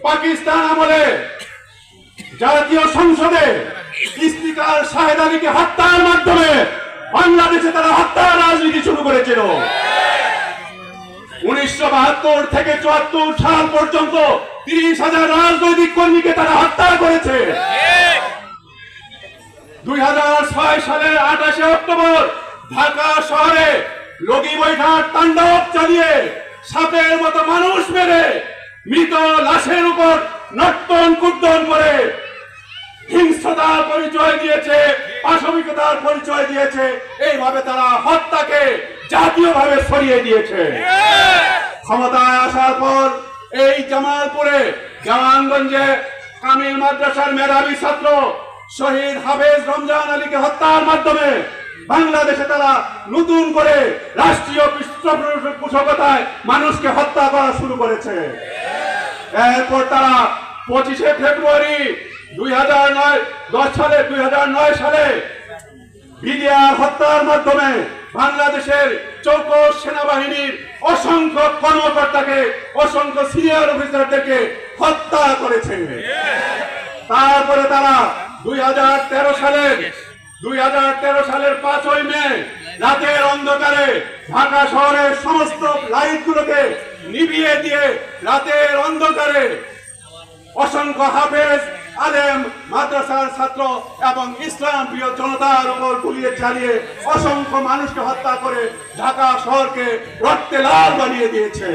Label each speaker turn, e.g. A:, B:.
A: পাকিস্তান আমলে জাতীয় সংসদে স্পিকার শাহেদ আলীকে হত্যার মাধ্যমে বাংলাদেশে তারা হত্যার রাজনীতি শুরু করেছিল। 1972 থেকে 74 সাল পর্যন্ত 30,000 রাজনৈতিক কর্মীকে তারা হত্যা করেছে। 2006 সালের 28 অক্টোবর ঢাকা শহরে লগি বৈঠার তাণ্ডব চালিয়ে সাপের মতো মানুষ মেরে মৃত লাশের উপর নর্তন কুর্তন করে হিংস্রতার পরিচয় দিয়েছে, পাশবিকতার পরিচয় দিয়েছে। এইভাবে তারা হত্যাকে জাতীয়ভাবে ছড়িয়ে দিয়েছে। ক্ষমতায় আসার পর এই জামালপুরে জামানগঞ্জে কামিল মাদ্রাসার মেধাবী ছাত্র শহীদ হাফেজ রমজান আলীকে হত্যার মাধ্যমে বাংলাদেশে তারা নতুন করে রাষ্ট্রীয় পৃষ্ঠপোষকতায় মানুষকে হত্যা করা শুরু করেছে। এরপর তারা 25 ফেব্রুয়ারি 2009 সালে বিডিআর হত্যার মাধ্যমে বাংলাদেশের চৌকস সেনাবাহিনীর অসংখ্য কর্মকর্তাকে, অসংখ্য সিনিয়র অফিসারদেরকে হত্যা করেছে। তারপরে তারা 2013 সালের 5ই মে রাতের অন্ধকারে ঢাকা শহরের সমস্ত লাইটগুলোকে নিভিয়ে দিয়ে রাতের অন্ধকারে অসংখ্য হাফেজ আলেম মাদ্রাসার ছাত্র এবং ইসলাম প্রিয় জনতার উপর গুলি চালিয়ে অসংখ্য মানুষকে হত্যা করে ঢাকা শহরকে রক্তে লাল বানিয়ে দিয়েছে।